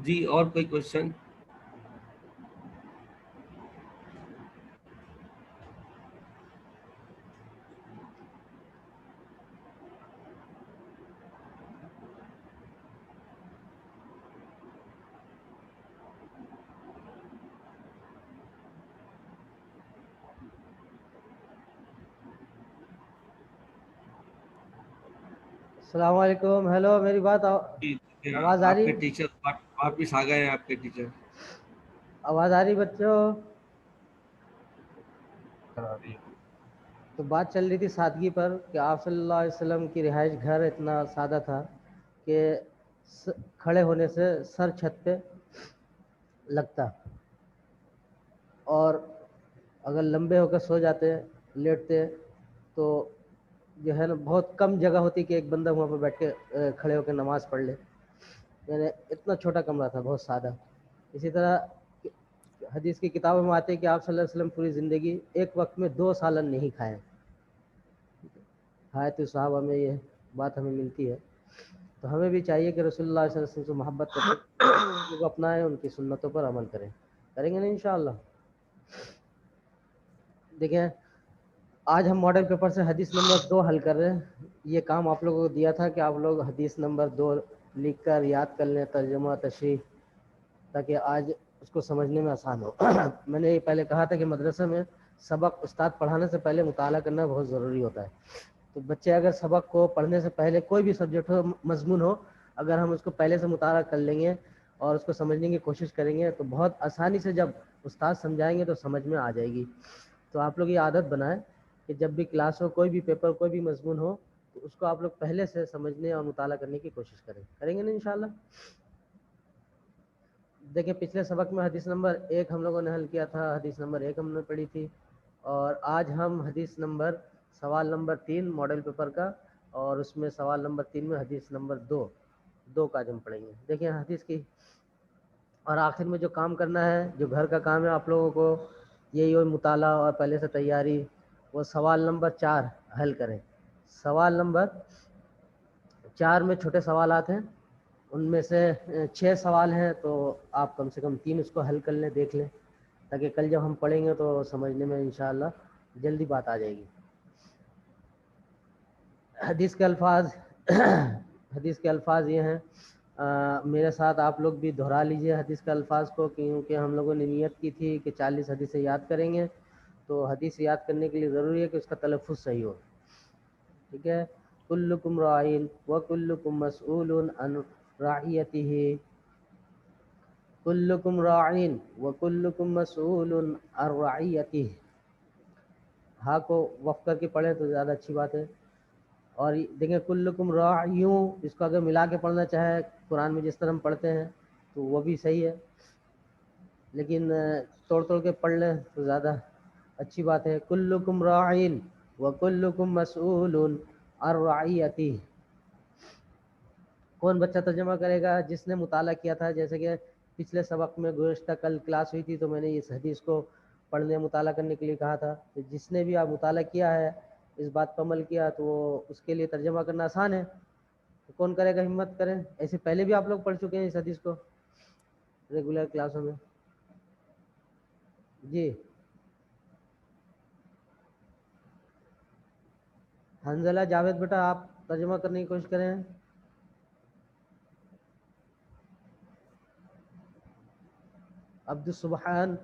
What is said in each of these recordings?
جی اور کوئی کوشچن؟ السلام علیکم. ہیلو, میری بات آواز آ آپ رہی؟ کے ٹیچر واپس آ گئے ہیں، آپ کے ٹیچر. آواز آ رہی بچوں؟ تو بات چل رہی تھی سادگی پر کہ آپ صلی اللہ علیہ وسلم کی رہائش گھر اتنا سادہ تھا کہ کھڑے ہونے سے سر چھت پہ لگتا، اور اگر لمبے ہو کر سو جاتے لیٹتے تو جو ہے نا بہت کم جگہ ہوتی کہ ایک بندہ وہاں پہ بیٹھ کے کھڑے ہو کے نماز پڑھ لے. یعنی اتنا چھوٹا کمرہ تھا، بہت سادہ. اسی طرح حدیث کی کتابوں میں آتے ہیں کہ آپ صلی اللہ علیہ وسلم پوری زندگی ایک وقت میں 2 سالن نہیں کھائے. حیات صحابہ میں یہ بات ہمیں ملتی ہے. تو ہمیں بھی چاہیے کہ رسول اللہ صلی اللہ علیہ وسلم سے محبت کریں، ان کو اپنائیں، ان کی سنتوں پر عمل کریں گے نا انشاءاللہ. دیکھیں آج ہم ماڈل پیپر سے حدیث نمبر 2 حل کر رہے ہیں. یہ کام آپ لوگوں کو دیا تھا کہ آپ لوگ حدیث نمبر 2 لکھ کر یاد کر لیں، ترجمہ تشریح، تاکہ آج اس کو سمجھنے میں آسان ہو. میں نے یہ پہلے کہا تھا کہ مدرسے میں سبق استاد پڑھانے سے پہلے مطالعہ کرنا بہت ضروری ہوتا ہے. تو بچے اگر سبق کو پڑھنے سے پہلے کوئی بھی سبجیکٹ ہو، مضمون ہو، اگر ہم اس کو پہلے سے مطالعہ کر لیں گے اور اس کو سمجھنے کی کوشش کریں گے تو بہت آسانی سے جب استاد سمجھائیں گے تو سمجھ میں آ جائے گی. تو آپ لوگ یہ عادت بنائیں کہ جب بھی کلاس ہو، کوئی بھی پیپر، کوئی بھی مضمون ہو، تو اس کو آپ لوگ پہلے سے سمجھنے اور مطالعہ کرنے کی کوشش کریں گے نا انشاءاللہ. دیکھیں پچھلے سبق میں حدیث نمبر 1 ہم لوگوں نے حل کیا تھا، حدیث نمبر 1 ہم نے پڑھی تھی، اور آج ہم سوال نمبر 3 ماڈل پیپر کا، اور اس میں سوال نمبر 3 میں حدیث نمبر 2 کا ہم پڑھیں گے. دیکھیں حدیث کی، اور آخر میں جو کام کرنا ہے، جو گھر کا کام ہے آپ لوگوں کو، یہی ہو مطالعہ اور پہلے سے تیاری. وہ سوال نمبر 4 حل کریں. سوال نمبر 4 میں چھوٹے سوالات ہیں، ان میں سے 6 سوال ہیں، تو آپ کم سے کم 3 اس کو حل کر لیں، دیکھ لیں، تاکہ کل جب ہم پڑھیں گے تو سمجھنے میں انشاءاللہ جلدی بات آ جائے گی. حدیث کے الفاظ یہ ہیں، میرے ساتھ آپ لوگ بھی دہرا لیجئے حدیث کے الفاظ کو، کیونکہ ہم لوگوں نے نیت کی تھی کہ 40 حدیثیں یاد کریں گے. تو حدیث یاد کرنے کے لیے ضروری ہے کہ اس کا تلفظ صحیح ہو. ٹھیک ہے. کلکم راعین وکلکم مسئول عن رعیتہ، کلکم راعین وکلکم مسئول عن رعیتہ. ہاں کو وقف کر کے پڑھیں تو زیادہ اچھی بات ہے. اور دیکھیں کلکم راعیوں، اس کو اگر ملا کے پڑھنا چاہے قرآن میں جس طرح ہم پڑھتے ہیں تو وہ بھی صحیح ہے، لیکن توڑ توڑ کے پڑھ لیں تو زیادہ اچھی بات ہے. کلکم راعین وکلکم مسئول عن رعیتہ. کون بچہ ترجمہ کرے گا؟ جس نے مطالعہ کیا تھا. جیسے کہ پچھلے سبق میں گزشتہ کل کلاس ہوئی تھی تو میں نے اس حدیث کو پڑھنے مطالعہ کرنے کے لیے کہا تھا. تو جس نے بھی آپ مطالعہ کیا ہے، اس بات پر عمل کیا، تو وہ اس کے لیے ترجمہ کرنا آسان ہے. تو کون کرے گا؟ ہمت کریں. ایسے پہلے بھی آپ لوگ پڑھ چکے ہیں اس حدیث کو ریگولر کلاسوں میں. جی حنزلہ جاوید بیٹا آپ ترجمہ کرنے کی کوشش کریں. عبدالسبحان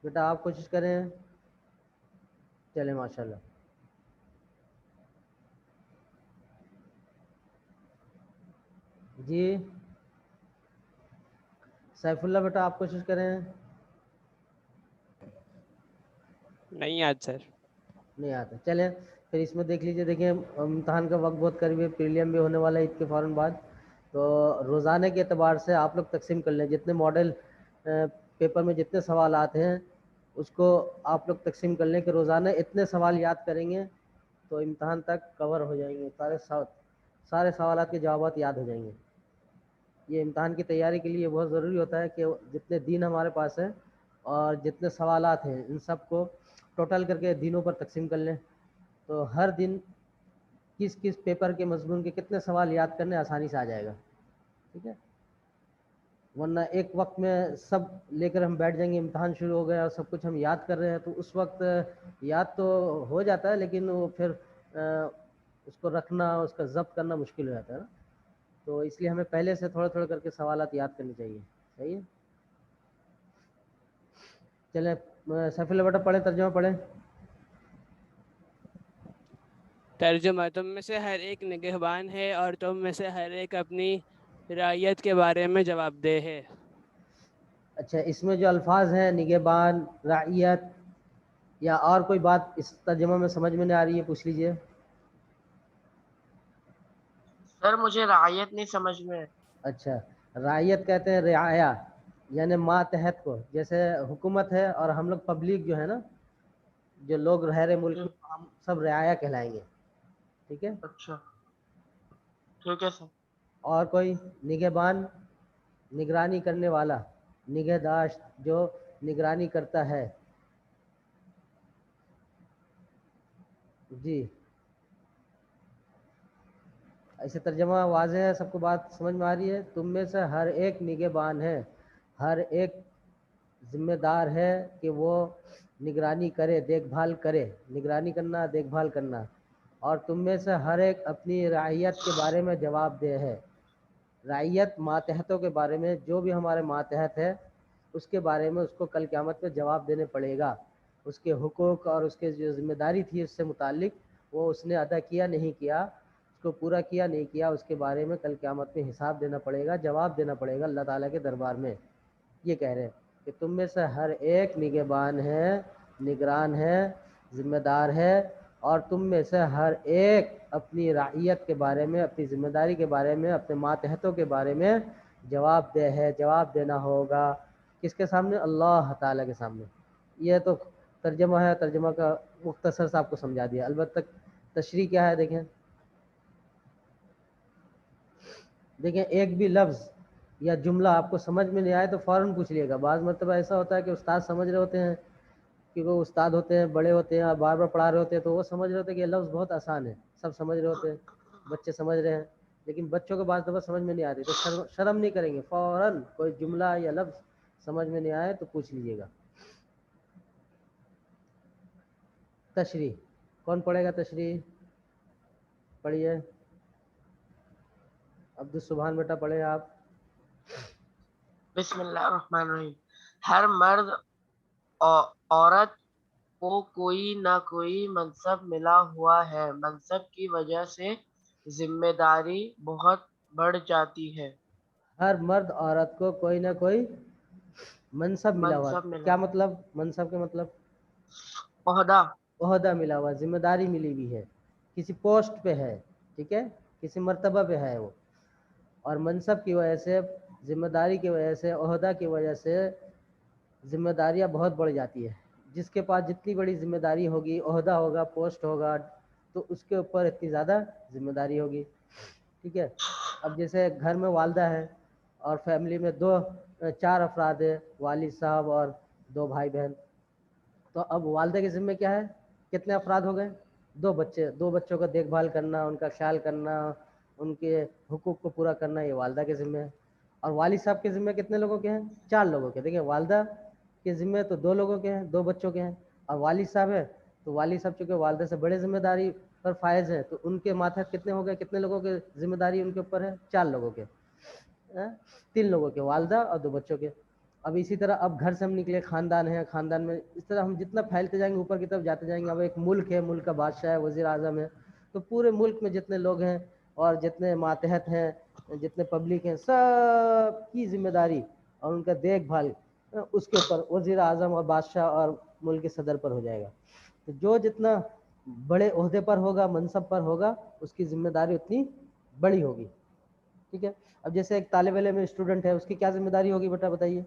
بیٹا آپ کوشش کریں. چلیں ماشاءاللہ. جی سیف اللہ بیٹا آپ کوشش کریں. نہیں آج سر. نہیں آتا. چلیں پھر اس میں دیکھ لیجئے. دیکھیں امتحان کا وقت بہت قریب ہے، پریلیم بھی ہونے والا ہے عید کے فوراً بعد. تو روزانے کے اعتبار سے آپ لوگ تقسیم کر لیں. جتنے ماڈل پیپر میں جتنے سوالات ہیں اس کو آپ لوگ تقسیم کر لیں کہ روزانہ اتنے سوال یاد کریں گے تو امتحان تک کور ہو جائیں گے، سارے سوالات کے جوابات یاد ہو جائیں گے. یہ امتحان کی تیاری کے لیے بہت ضروری ہوتا ہے کہ جتنے دن ہمارے پاس ہیں اور جتنے سوالات ہیں ان سب کو ٹوٹل کر کے دنوں پر تقسیم کر لیں. تو ہر دن کس کس پیپر کے مضمون کے کتنے سوال یاد کرنے آسانی سے آ جائے گا. ٹھیک ہے. ورنہ ایک وقت میں سب لے کر ہم بیٹھ جائیں گے, امتحان شروع ہو گیا اور سب کچھ ہم یاد کر رہے ہیں, تو اس وقت یاد تو ہو جاتا ہے لیکن وہ پھر اس کو رکھنا, اس کا ضبط کرنا مشکل ہو جاتا ہے نا. تو اس لیے ہمیں پہلے سے تھوڑا تھوڑا کر کے سوالات یاد کرنی چاہیے. صحیح ہے. چلیں سیف اللہ بیٹا پڑھیں, ترجمہ پڑھیں. ترجمہ: تم میں سے ہر ایک نگہبان ہے اور تم میں سے ہر ایک اپنی رعیت کے بارے میں جواب دہ ہے. اچھا, اس میں جو الفاظ ہیں نگہبان, رعیت, یا اور کوئی بات اس ترجمہ میں سمجھ میں نہیں آ رہی ہے, پوچھ لیجئے. سر مجھے رعایت نہیں سمجھ میں. اچھا, رعیت کہتے ہیں رعایا, یعنی ماتحت کو. جیسے حکومت ہے اور ہم لوگ پبلک جو ہے نا, جو لوگ رہ رہے ملک میں, ہم سب رعایا کہلائیں گے. ٹھیک ہے. اچھا ٹھیک ہے سر. اور کوئی نگہبان, نگرانی کرنے والا, نگہداشت, جو نگرانی کرتا ہے. جی, ایسے ترجمہ واضح ہے, سب کو بات سمجھ میں آ رہی ہے. تم میں سے ہر ایک نگہبان ہے, ہر ایک ذمہ دار ہے کہ وہ نگرانی کرے, دیکھ بھال کرے. نگرانی کرنا, دیکھ بھال کرنا. اور تم میں سے ہر ایک اپنی رعیت کے بارے میں جواب دہ ہے. رعیت ماتحتوں کے بارے میں, جو بھی ہمارے ماتحت ہے اس کے بارے میں اس کو کل قیامت میں جواب دینے پڑے گا. اس کے حقوق اور اس کے جو ذمہ داری تھی اس سے متعلق, وہ اس نے ادا کیا نہیں کیا, اس کو پورا کیا نہیں کیا, اس کے بارے میں کل قیامت میں حساب دینا پڑے گا, جواب دینا پڑے گا اللہ تعالیٰ کے دربار میں. یہ کہہ رہے ہیں کہ تم میں سے ہر ایک نگہبان ہے, نگران ہے, ذمہ دار ہے, اور تم میں سے ہر ایک اپنی رعیت کے بارے میں, اپنی ذمہ داری کے بارے میں, اپنے ماتحتوں کے بارے میں جواب دہ ہے. جواب دینا ہوگا کس کے سامنے؟ اللہ تعالیٰ کے سامنے. یہ تو ترجمہ ہے, ترجمہ کا مختصر سا آپ کو سمجھا دیا. البتہ تشریح کیا ہے دیکھیں. دیکھیں, ایک بھی لفظ یا جملہ آپ کو سمجھ میں نہیں آئے تو فوراً پوچھ لیے گا. بعض مرتبہ ایسا ہوتا ہے کہ استاد سمجھ رہے ہوتے ہیں, کہ وہ استاد ہوتے ہیں, بڑے ہوتے ہیں, بار بار پڑھا رہے ہوتے ہیں, تو وہ سمجھ رہے ہوتے ہیں کہ یہ لفظ بہت آسان ہے, سب سمجھ رہے ہوتے ہیں, بچے سمجھ رہے ہیں, لیکن بچوں کو بعض دفعہ سمجھ میں نہیں آتی, تو شرم نہیں کریں گے, فوراً کوئی جملہ یا لفظ سمجھ میں نہیں آئے تو پوچھ لیجیے گا. تشریح کون پڑھے گا؟ تشریح پڑھیے. عبدالسبحان بیٹا پڑھے آپ. بسم اللہ الرحمن الرحیم. ہر مرد عورت کو کوئی نہ کوئی منصب ملا ہوا ہے. منصب کی وجہ سے ذمہ داری بہت بڑھ جاتی ہے. ہر مرد عورت کو کوئی نہ کوئی منصب ملا ہوا. منصب ملا, کیا مطلب منصب کا مطلب؟ عہدہ. عہدہ ملا ہوا, ذمہ داری ملی ہوئی ہے, کسی پوسٹ پہ ہے. ٹھیک ہے, کسی مرتبہ پہ ہے وہ, اور منصب کی وجہ سے, ذمہ داری کی وجہ سے, عہدہ کی وجہ سے ذمہ داریاں بہت بڑھ جاتی ہے. جس کے پاس جتنی بڑی ذمہ داری ہوگی, عہدہ ہوگا, پوسٹ ہوگا, تو اس کے اوپر اتنی زیادہ ذمہ داری ہوگی. ٹھیک ہے. اب جیسے گھر میں والدہ ہے اور فیملی میں 4 افراد ہیں, والد صاحب اور 2 بھائی بہن, تو اب والدہ کے ذمہ کیا ہے؟ کتنے افراد ہو گئے؟ 2 بچے. 2 بچوں کا دیکھ بھال کرنا, ان کا خیال کرنا, ان کے حقوق کو پورا کرنا, یہ والدہ کے ذمہ ہے. اور والد صاحب کے ذمہ کتنے لوگوں کے ہیں؟ 4 لوگوں کے. دیکھیں, والدہ کے ذمہ تو 2 لوگوں کے ہیں, 2 بچوں کے ہیں, اور والد صاحب ہے تو والد صاحب چونکہ والدہ سے بڑے ذمہ داری پر فائز ہیں, تو ان کے ماتحت کتنے ہو گئے؟ کتنے لوگوں کے ذمہ داری ان کے اوپر ہے؟ 4 لوگوں کے. 3 لوگوں کے, والدہ اور 2 بچوں کے. اب اسی طرح اب گھر سے ہم نکلے, خاندان ہے, خاندان میں اس طرح ہم جتنا پھیلتے جائیں گے, اوپر کی طرف جاتے جائیں گے. اب ایک ملک ہے, ملک کا بادشاہ ہے, وزیر اعظم ہے, تو پورے ملک میں جتنے لوگ ہیں اور جتنے ماتحت ہیں, جتنے پبلک ہیں, سب کی ذمہ داری اور ان کا دیکھ بھال اس کے اوپر وزیر اعظم اور بادشاہ اور ملک کے صدر پر ہو جائے گا. تو جو جتنا بڑے عہدے پر ہوگا, منصب پر ہوگا, اس کی ذمہ داری اتنی بڑی ہوگی. ٹھیک ہے. اب جیسے ایک طالب علم اسٹوڈنٹ ہے, اس کی کیا ذمہ داری ہوگی بیٹا بتائیے؟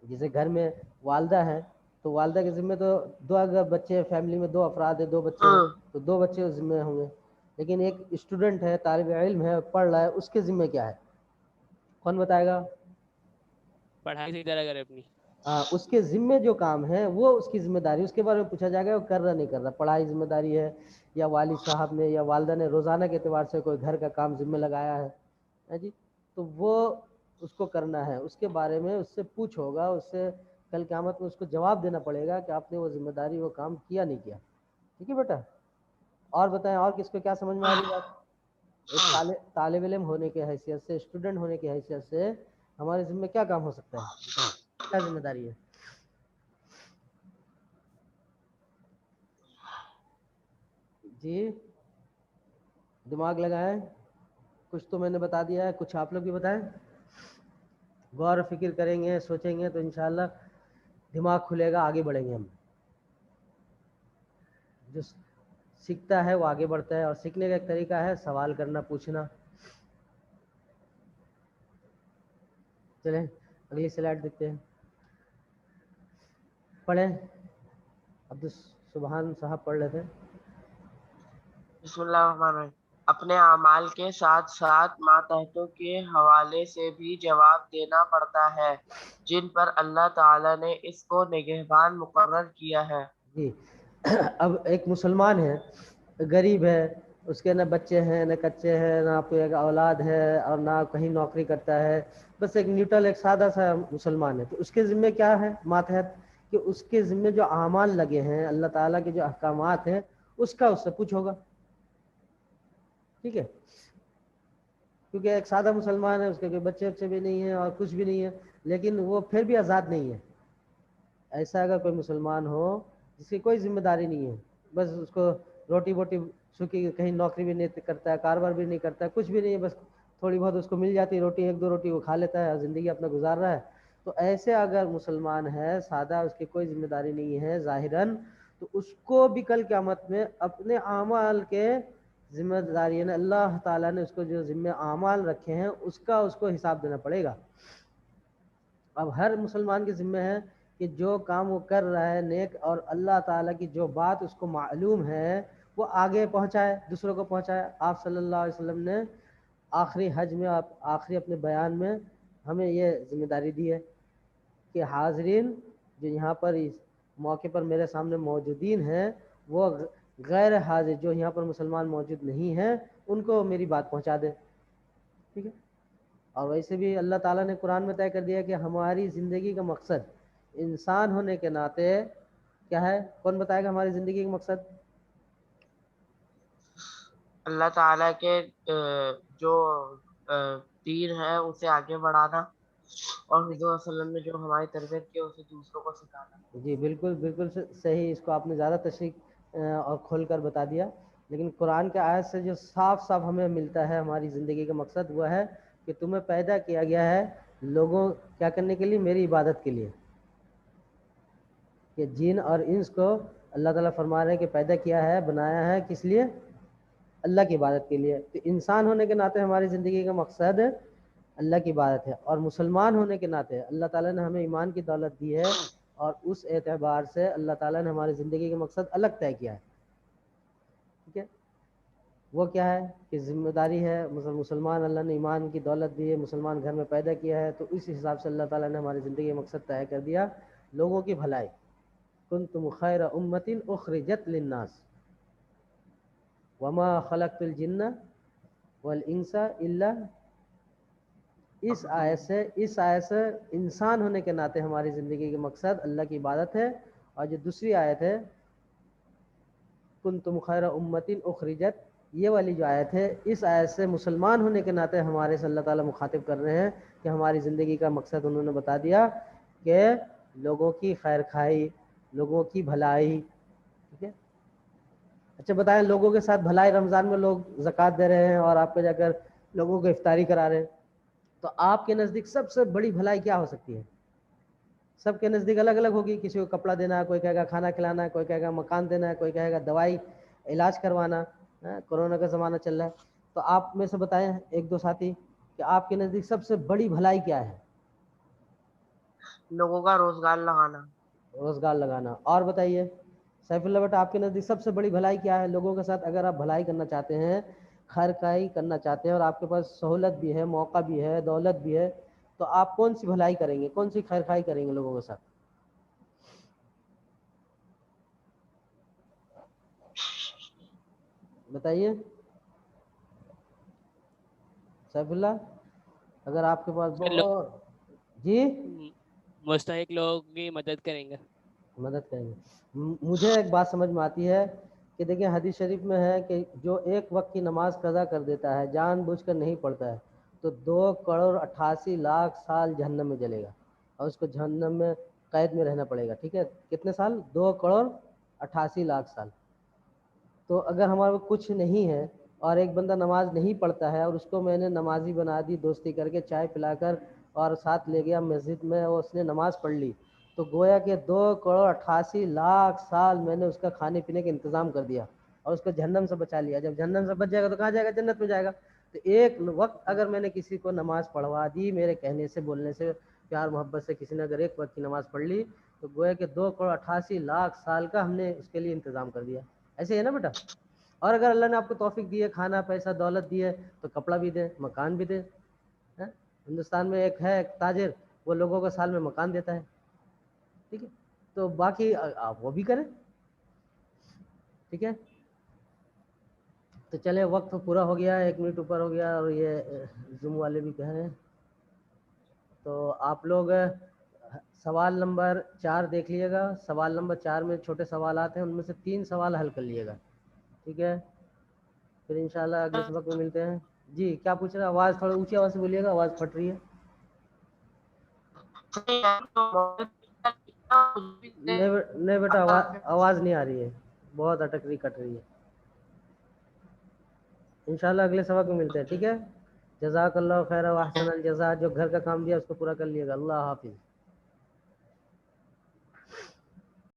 جیسے گھر میں والدہ ہے تو والدہ کے ذمہ تو 2, اگر بچے فیملی میں 2 افراد ہیں, 2 بچے ہیں, تو 2 بچے اس ذمہ ہوں گے. لیکن ایک اسٹوڈنٹ ہے, طالب علم ہے, پڑھ رہا ہے, اس کے ذمہ کیا ہے؟ کون بتائے گا؟ پڑھائی صحیح طرح کرے اپنی. اس کے ذمے جو کام ہے وہ اس کی ذمہ داری, اس کے بارے میں پوچھا جائے گا وہ کر رہا نہیں کر رہا. پڑھائی ذمہ داری ہے, یا والد صاحب نے یا والدہ نے روزانہ کے اعتبار سے کوئی گھر کا کام ذمہ لگایا ہے جی, تو وہ اس کو کرنا ہے، اس کے بارے میں اس سے پوچھ ہوگا، اس سے کل قیامت میں اس کو جواب دینا پڑے گا کہ آپ نے وہ ذمہ داری وہ کام کیا نہیں کیا. ٹھیک ہے بیٹا؟ اور بتائیں اور کس کو کیا سمجھ میں آ رہی بات؟ ایک طالب علم ہونے کی حیثیت سے، اسٹوڈنٹ ہونے کی حیثیت سے ہمارے ذمہ کیا کام ہو سکتا ہے، کیا ذمہ داری ہے؟ جی دماغ لگائیں، کچھ تو میں نے بتا دیا ہے، کچھ آپ لوگ بھی بتائیں. غور و فکر کریں گے، سوچیں گے تو انشاءاللہ دماغ کھلے گا، آگے بڑھیں گے ہم. جو سیکھتا ہے وہ آگے بڑھتا ہے، اور سیکھنے کا ایک طریقہ ہے سوال کرنا، پوچھنا. چلیں اگلی سلائڈ دیکھتے ہیں. پڑھیں، عبد سبحان صاحب پڑھ لیتے ہیں. بسم اللہ الرحمن الرحیم. اپنے اعمال کے ساتھ ساتھ ماتحتوں کے حوالے سے بھی جواب دینا پڑتا ہے جن پر اللہ تعالیٰ نے اس کو نگہبان مقرر کیا ہے. جی اب ایک مسلمان ہے، غریب ہے، اس کے نہ بچے ہیں نہ کچے ہیں، نہ کوئی اولاد ہے، اور نہ کہیں نوکری کرتا ہے، بس ایک نیوٹرل ایک سادہ سا مسلمان ہے. تو اس کے ذمہ کیا ہے ماتحت؟ کہ اس کے ذمہ جو اعمال لگے ہیں، اللہ تعالیٰ کے جو احکامات ہیں، اس کا اس سے پوچھ ہوگا. ٹھیک ہے؟ کیونکہ ایک سادہ مسلمان ہے، اس کے کوئی بچے بچے بھی نہیں ہیں اور کچھ بھی نہیں ہے، لیکن وہ پھر بھی آزاد نہیں ہے. ایسا اگر کوئی مسلمان ہو جس کی کوئی ذمہ داری نہیں ہے، بس اس کو روٹی ووٹی سوکھی، کہیں نوکری بھی نہیں کرتا ہے، کاروبار بھی نہیں کرتا ہے، کچھ بھی نہیں ہے، بس تھوڑی بہت اس کو مل جاتی ہے روٹی، ایک دو روٹی وہ کھا لیتا ہے اور زندگی اپنا گزار رہا ہے. تو ایسے اگر مسلمان ہے سادہ، اس کی کوئی ذمہ داری نہیں ہے ظاہراً، تو اس کو بھی کل قیامت میں اپنے اعمال کے ذمہ داری ہے، اللہ تعالیٰ نے اس کو جو ذمہ اعمال رکھے ہیں اس کا اس کو حساب دینا پڑے گا. اب ہر مسلمان کے ذمہ ہے کہ جو کام وہ کر رہا ہے نیک، اور اللہ تعالیٰ کی جو بات اس کو معلوم ہے وہ آگے پہنچائے، دوسروں کو پہنچائے. آپ صلی اللہ علیہ وسلم نے آخری حج میں، آخری اپنے بیان میں ہمیں یہ ذمہ داری دی ہے کہ حاضرین جو یہاں پر اس موقع پر میرے سامنے موجودین ہیں، وہ غیر حاضر جو یہاں پر مسلمان موجود نہیں ہیں ان کو میری بات پہنچا دے. ٹھیک ہے؟ اور ویسے بھی اللہ تعالیٰ نے قرآن میں طے کر دیا کہ ہماری زندگی کا مقصد انسان ہونے کے ناطے کیا ہے؟ کون بتائے گا ہماری زندگی کا مقصد؟ اللہ تعالیٰ کے جو دین ہے اسے آگے بڑھانا، اور حضور صلی اللہ علیہ وسلم نے جو ہماری تربیت کی اسے دوسروں کو سکھانا. جی بالکل بالکل صحیح، اس کو آپ نے زیادہ تشریح اور کھول کر بتا دیا. لیکن قرآن کے آیت سے جو صاف صاف ہمیں ملتا ہے ہماری زندگی کا مقصد، وہ ہے کہ تمہیں پیدا کیا گیا ہے لوگوں کیا کرنے کے لیے؟ میری عبادت کے لیے. کہ جن اور انس کو اللہ تعالیٰ فرما رہے ہیں کہ پیدا کیا ہے، بنایا ہے کس لیے؟ اللہ کی عبادت کے لیے. تو انسان ہونے کے ناطے ہماری زندگی کا مقصد اللہ کی عبادت ہے، اور مسلمان ہونے کے ناطے اللہ تعالیٰ نے ہمیں ایمان کی دولت دی ہے، اور اس اعتبار سے اللہ تعالیٰ نے ہماری زندگی کا مقصد الگ طے کیا ہے. ٹھیک ہے؟ وہ کیا ہے کہ ذمہ داری ہے، مسلمان اللہ نے ایمان کی دولت دی ہے، مسلمان گھر میں پیدا کیا ہے، تو اس حساب سے اللہ تعالیٰ نے ہماری زندگی کا مقصد طے کر دیا، لوگوں کی بھلائی. کنتم خیر امۃ اخرجت للناس وما خلقت الجن والانس الا. اس آیت سے انسان ہونے کے ناطے ہماری زندگی کے مقصد اللہ کی عبادت ہے. اور جو دوسری آیت ہے کنتم خیر امۃ اخرجت، یہ والی جو آیت ہے، اس آیت سے مسلمان ہونے کے ناطے ہمارے سے اللہ تعالیٰ مخاطب کر رہے ہیں کہ ہماری زندگی کا مقصد انہوں نے بتا دیا کہ لوگوں کی خیر خواہی، لوگوں کی بھلائی. ٹھیک ہے؟ اچھا بتائیں، لوگوں کے ساتھ بھلائی، رمضان میں لوگ زکوٰۃ دے رہے ہیں اور آپ کو جا کر لوگوں کو افطاری کرا رہے ہیں، تو آپ کے نزدیک سب سے بڑی بھلائی کیا ہو سکتی ہے؟ سب کے نزدیک الگ الگ ہوگی. کسی کو کپڑا دینا ہے، کوئی کہے گا کھانا کھلانا ہے، کوئی کہے گا مکان دینا ہے، کوئی کہے گا دوائی علاج کروانا. کورونا کا زمانہ چل رہا ہے، تو آپ میں سے بتائیں ایک دو ساتھی کہ آپ کے نزدیک سب سے بڑی بھلائی کیا ہے؟ لوگوں کا روزگار لگانا. روزگار لگانا. اور بتائیے سیف اللہ بیٹا، آپ کے نزدیک سب سے بڑی بھلائی کیا ہے؟ لوگوں کے ساتھ اگر آپ بھلائی کرنا چاہتے ہیں، خیر خواہی کرنا چاہتے ہیں، اور آپ کے پاس سہولت بھی ہے، موقع بھی ہے، دولت بھی ہے، تو آپ کون سی بھلائی کریں گے؟ کون سی خیر خواہی کریں گے لوگوں کے ساتھ؟ بتائیے سیف اللہ. اگر آپ کے پاس لوگ بہت جی مستحق لوگوں کی مدد کریں گے. مدد کریں گے. مجھے ایک بات سمجھ میں آتی ہے کہ دیکھیں حدیث شریف میں ہے کہ جو ایک وقت کی نماز قضا کر دیتا ہے جان بوجھ کر نہیں پڑھتا ہے تو 2,88,00,000 سال جہنم میں جلے گا اور اس کو جہنم میں قید میں رہنا پڑے گا. ٹھیک ہے, کتنے سال؟ 2,88,00,000 سال. تو اگر ہمارے کو کچھ نہیں ہے اور ایک بندہ نماز نہیں پڑھتا ہے اور اس کو میں نے نمازی بنا دی دوستی کر کے چائے پلا کر اور ساتھ لے گیا مسجد میں اور اس نے نماز پڑھ لی تو گویا کہ 2,88,00,000 سال میں نے اس کا کھانے پینے کا انتظام کر دیا اور اس کو جہنم سے بچا لیا. جب جہنم سے بچ جائے گا تو کہاں جائے گا؟ جنت میں جائے گا. تو ایک وقت اگر میں نے کسی کو نماز پڑھوا دی میرے کہنے سے بولنے سے پیار محبت سے کسی نے اگر ایک وقت کی نماز پڑھ لی تو گویا کہ 2,88,00,000 سال کا ہم نے اس کے لیے انتظام کر دیا. ایسے ہے نا بیٹا؟ اور اگر اللہ نے آپ کو توفیق دی ہے کھانا پیسہ دولت دی ہے تو کپڑا بھی دے مکان بھی دے. ہندوستان میں ایک ہے ایک تاجر وہ لوگوں کو سال میں مکان دیتا ہے. ٹھیک ہے, تو باقی آپ وہ بھی کریں. ٹھیک ہے, تو چلے وقت پورا ہو گیا 1 منٹ اوپر ہو گیا اور یہ زوم والے بھی کہہ رہے ہیں. تو آپ لوگ سوال نمبر 4 دیکھ لیے گا. سوال نمبر 4 میں چھوٹے سوالات ہیں ان میں سے 3 سوال حل کر لیے گا. ٹھیک ہے, پھر انشاءاللہ اگلے سبق میں ملتے ہیں. جی کیا پوچھ رہے ہیں؟ آواز تھوڑا اونچی آواز سے بولیے گا, آواز پھٹ رہی ہے. نہیں بیٹا آواز نہیں آ رہی ہے, بہت اٹک رہی کٹ رہی ہے. انشاءاللہ اگلے سبق میں ملتے ہیں. ٹھیک ہے, جزاک اللہ خیر و احسن الجزاء. جو گھر کا کام دیا اس کو پورا کر لیے گا. اللہ حافظ.